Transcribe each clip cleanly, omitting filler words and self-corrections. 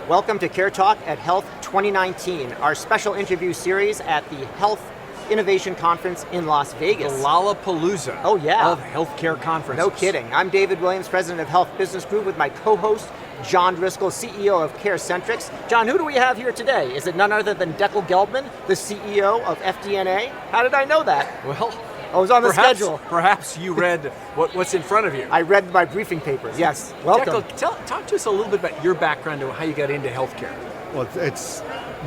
Welcome to CareTalk at Health 2019, our special interview series at the Health Innovation Conference in Las Vegas. The Lollapalooza of healthcare conferences. No kidding. I'm David Williams, President of Health Business Group, with my co-host, John Driscoll, CEO of CareCentrix. John, who do we have here today? Is it none other than Dekel Gelbman, the CEO of FDNA? How did I know that? Well, I was on the schedule. Perhaps you read what's in front of you. I read my briefing papers, yes. Welcome. Dekel, talk to us a little bit about your background and how you got into healthcare. Well, it's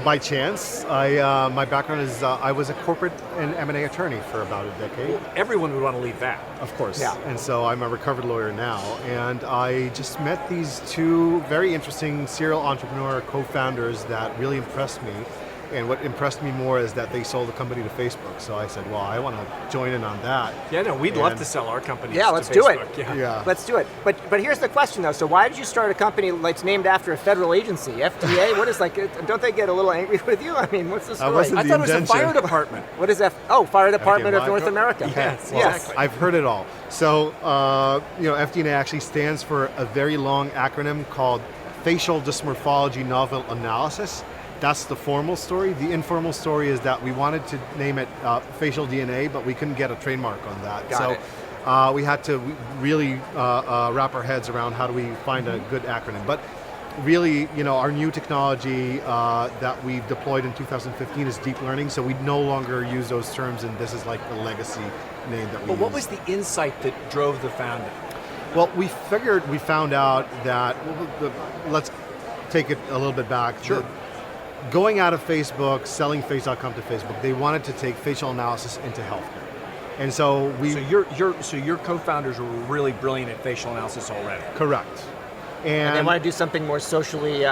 by chance. My background is I was a corporate and M&A attorney for about a decade. Well, everyone would want to leave that. Of course. Yeah. And so I'm a recovered lawyer now. And I just met these two very interesting serial entrepreneur co-founders that really impressed me. And what impressed me more is that they sold the company to Facebook. So I said, well, I want to join in on that. Yeah, no, we'd love to sell our company to Facebook. Do it. Yeah. Let's do it. But here's the question, though. So why did you start a company that's named after a federal agency, FDA? What is don't they get a little angry with you? I mean, what's the story? I thought it was the fire department. What is Fire Department of North America. Yes, well, exactly. I've heard it all. So, FDNA actually stands for a very long acronym called Facial Dysmorphology Novel Analysis. That's the formal story. The informal story is that we wanted to name it facial DNA, but we couldn't get a trademark on that. Got it. We had to really wrap our heads around how do we find a good acronym. But really, our new technology that we've deployed in 2015 is deep learning, so we no longer use those terms, and this is like the legacy name that we use. But what was the insight that drove the founding? Well, we found out that, let's take it a little bit back. Sure. Going out of Facebook, selling Face.com to Facebook, they wanted to take facial analysis into healthcare. And so your co-founders were really brilliant at facial analysis already. Correct. And they want to do something more socially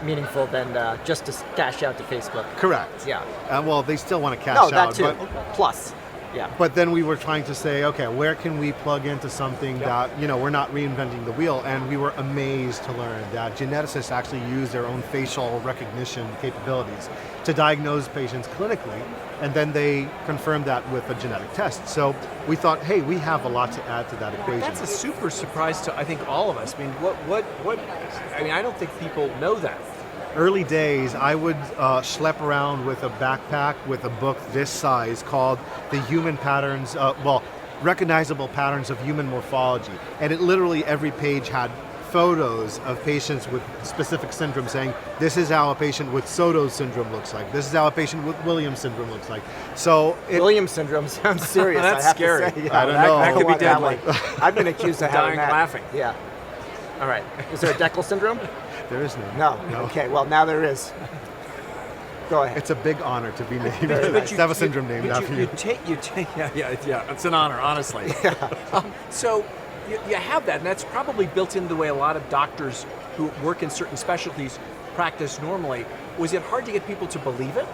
meaningful than just to cash out to Facebook. Correct. Yeah. Well, they still want to cash out. out. No, that too. Plus. Yeah. But then we were trying to say, okay, where can we plug into something that, we're not reinventing the wheel? And we were amazed to learn that geneticists actually use their own facial recognition capabilities to diagnose patients clinically, and then they confirm that with a genetic test. So we thought, hey, we have a lot to add to that equation. That's a super surprise to, I think, all of us. I mean, I don't think people know that. Early days, I would schlep around with a backpack with a book this size called The Human Patterns, Recognizable Patterns of Human Morphology. And it literally, every page had photos of patients with specific syndromes saying, this is how a patient with Soto's syndrome looks like. This is how a patient with Williams syndrome looks like. So Williams syndrome sounds serious. That's I have scary. To say. Yeah, I don't know. That could be deadly. I've been accused of having dying that. laughing. Yeah. All right. Is there a Dekel syndrome? There is none. No. Okay, well, now there is. Go ahead. It's a big honor to be named. To have a syndrome named after you. Yeah, it's an honor, honestly. So you have that, and that's probably built into the way a lot of doctors who work in certain specialties practice normally. Was it hard to get people to believe it?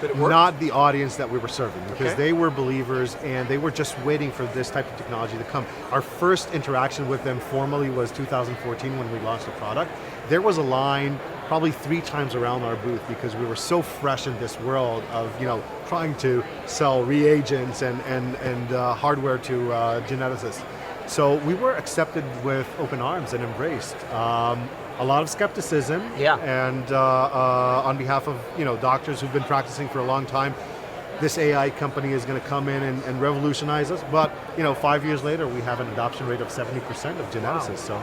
That it worked? Not the audience that we were serving, because they were believers and they were just waiting for this type of technology to come. Our first interaction with them formally was 2014 when we launched the product. There was a line probably 3 times around our booth because we were so fresh in this world of trying to sell reagents and hardware to geneticists. So we were accepted with open arms and embraced. A lot of skepticism, and on behalf of doctors who've been practicing for a long time, this AI company is going to come in and revolutionize us. But 5 years later, we have an adoption rate of 70% of geneticists. Wow. So.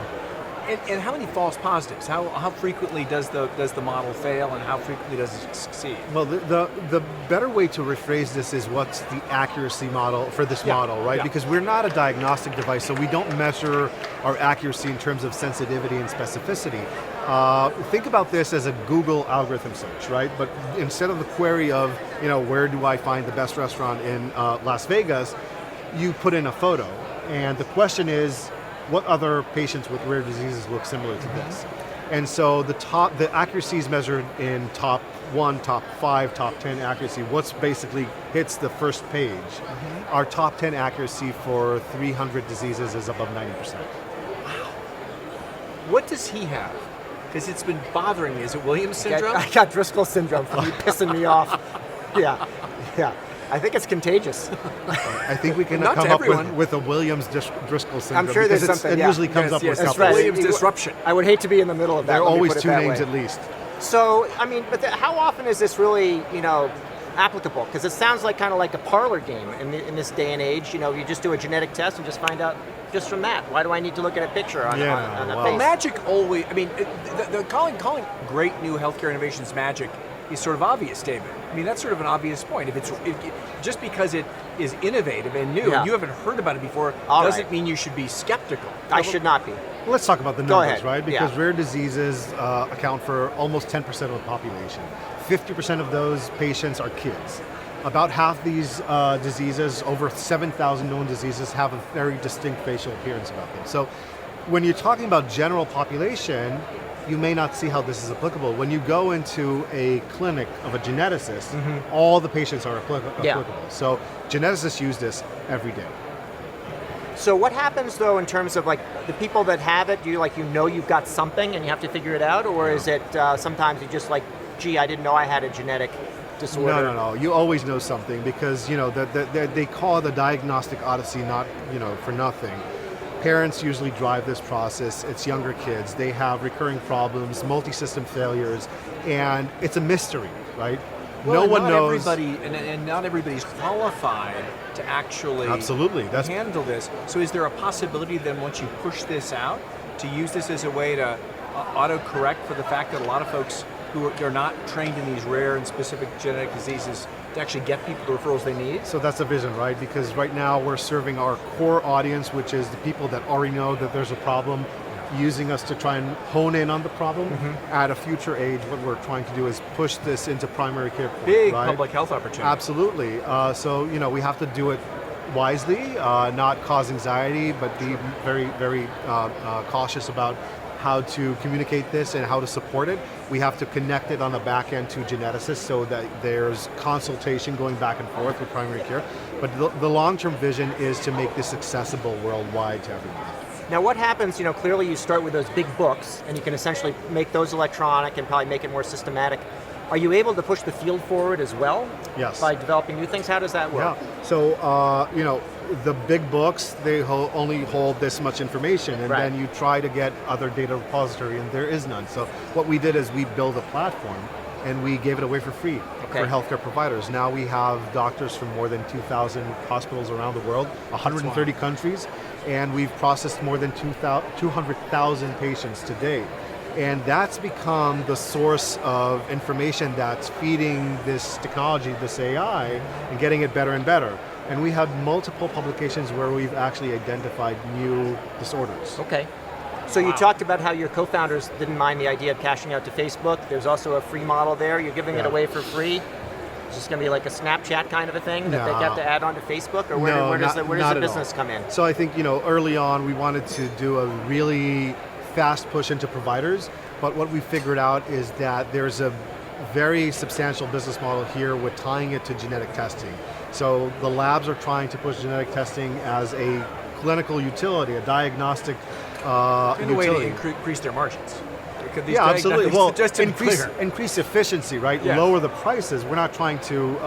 And how many false positives? How frequently does the model fail, and how frequently does it succeed? Well, the better way to rephrase this is what's the accuracy model for this model, right? Yeah. Because we're not a diagnostic device, so we don't measure our accuracy in terms of sensitivity and specificity. Think about this as a Google algorithm search, right? But instead of the query of, where do I find the best restaurant in Las Vegas, you put in a photo, and the question is, what other patients with rare diseases look similar to this? And so the accuracy is measured in top 1, top 5, top 10 accuracy. What's basically hits the first page. Our top 10 accuracy for 300 diseases is above 90%. Wow. What does he have? Because it's been bothering me. Is it Williams syndrome? I got Driscoll syndrome from you pissing me off. Yeah. I think it's contagious. I think we can Not come to up everyone. with a Williams-Driscoll syndrome. I'm sure there's because something. It usually comes up Yes, with that's couples. Williams disruption. I would hate to be in the middle of that. There are let me always put it 2 that names way. at least. So, I mean, but how often is this really, applicable? Because it sounds like kind of like a parlor game in this day and age. You just do a genetic test and just find out just from that. Why do I need to look at a picture on a face? Magic always, the calling great new healthcare innovations magic is sort of obvious, David. I mean, that's sort of an obvious point. Just because it is innovative and new, and you haven't heard about it before, doesn't mean you should be skeptical. I should not be. Well, let's talk about the numbers, right? Because rare diseases account for almost 10% of the population. 50% of those patients are kids. About half these diseases, over 7,000 known diseases, have a very distinct facial appearance about them. So when you're talking about general population, you may not see how this is applicable. When you go into a clinic of a geneticist, all the patients are applicable. So geneticists use this every day. So what happens though in terms of like the people that have it? Do you you've got something and you have to figure it out, or is it sometimes you just gee, I didn't know I had a genetic disorder? No. You always know something because they call it the diagnostic odyssey, not for nothing. Parents usually drive this process. It's younger kids. They have recurring problems, multi-system failures, and it's a mystery, right? Well, no one knows. And not everybody's qualified to actually handle this. So is there a possibility then once you push this out to use this as a way to auto-correct for the fact that a lot of folks who are not trained in these rare and specific genetic diseases to actually get people the referrals they need? So that's the vision, right? Because right now we're serving our core audience, which is the people that already know that there's a problem, using us to try and hone in on the problem. At a future age, what we're trying to do is push this into primary care. Big public health opportunity. Absolutely. So we have to do it wisely, not cause anxiety, but be very, very cautious about how to communicate this and how to support it. We have to connect it on the back end to geneticists so that there's consultation going back and forth with primary care. But the long-term vision is to make this accessible worldwide to everyone. Now what happens, clearly you start with those big books and you can essentially make those electronic and probably make it more systematic. Are you able to push the field forward as well? Yes. By developing new things? How does that work? Yeah. So, the big books, they only hold this much information, and then you try to get other data repository, and there is none. So what we did is we built a platform, and we gave it away for free for healthcare providers. Now we have doctors from more than 2,000 hospitals around the world, 130 countries, and we've processed more than 200,000 patients to date. And that's become the source of information that's feeding this technology, this AI, and getting it better and better. And we have multiple publications where we've actually identified new disorders. Okay. So you talked about how your co-founders didn't mind the idea of cashing out to Facebook. There's also a free model there. You're giving it away for free. Is this going to be like a Snapchat kind of a thing that they have to add on to Facebook? Or where does the business come in? So I think, early on we wanted to do a really fast push into providers, but what we figured out is that there's a very substantial business model here with tying it to genetic testing. So the labs are trying to push genetic testing as a clinical utility, a diagnostic utility. In a way to increase their margins. Absolutely. Well, just to increase efficiency, right? Yeah. Lower the prices. We're not trying to...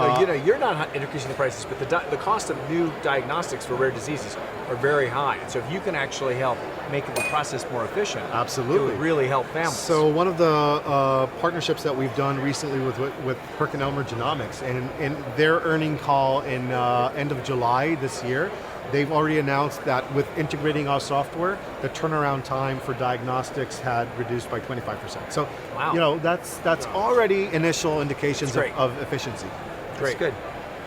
you're not increasing the prices, but the cost of new diagnostics for rare diseases are very high. And so if you can actually help make the process more efficient, absolutely, it would really help families. So one of the partnerships that we've done recently with PerkinElmer Genomics, and in their earning call in end of July this year, they've already announced that with integrating our software, the turnaround time for diagnostics had reduced by 25%. So, that's already initial indications of efficiency. That's good.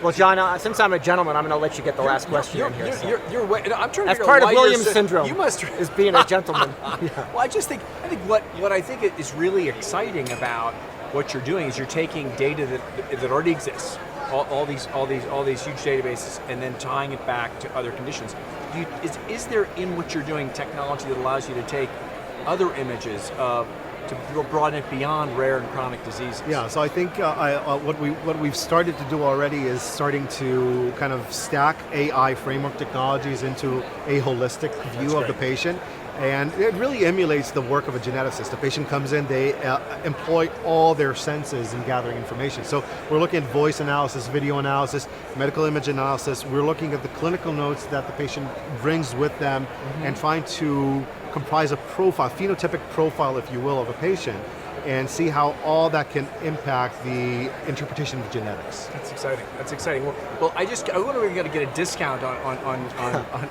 Well, John, since I'm a gentleman, I'm going to let you get the last question in here. I'm trying to That's part of Williams syndrome. You must is being a gentleman. Well, I think what I think is really exciting about what you're doing is you're taking data that already exists. All these huge databases, and then tying it back to other conditions. Is there in what you're doing technology that allows you to take other images to broaden it beyond rare and chronic diseases? Yeah, so I think what we've started to do already is starting to kind of stack AI framework technologies into a holistic view of the patient. And it really emulates the work of a geneticist. The patient comes in, they employ all their senses in gathering information. So we're looking at voice analysis, video analysis, medical image analysis. We're looking at the clinical notes that the patient brings with them and trying to comprise a profile, phenotypic profile, if you will, of a patient. and see how all that can impact the interpretation of genetics. That's exciting. That's exciting. Well, I wonder if we're going to get a discount on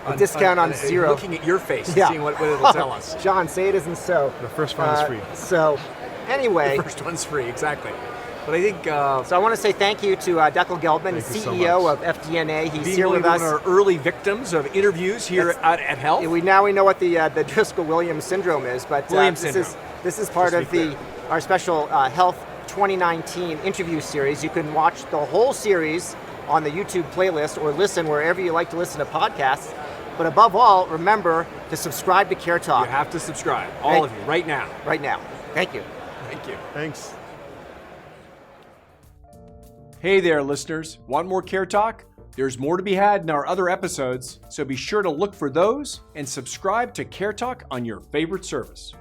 a discount on zero. Looking at your face and Yeah. seeing what it'll tell us. John, say it isn't so. The first one is free. So, anyway. The first one's free, exactly. But I think... so I want to say thank you to Dekel Gelbman, the CEO of FDNA. He's here with us. One of our early victims of interviews here at Health. We know what the Driscoll-Williams syndrome is, but this is part of our special Health 2019 interview series. You can watch the whole series on the YouTube playlist or listen wherever you like to listen to podcasts. But above all, remember to subscribe to CareTalk. You have to subscribe, all of you, right now. Right now. Thank you. Thank you. Thanks. Hey there, listeners. Want more CareTalk? There's more to be had in our other episodes, so be sure to look for those and subscribe to CareTalk on your favorite service.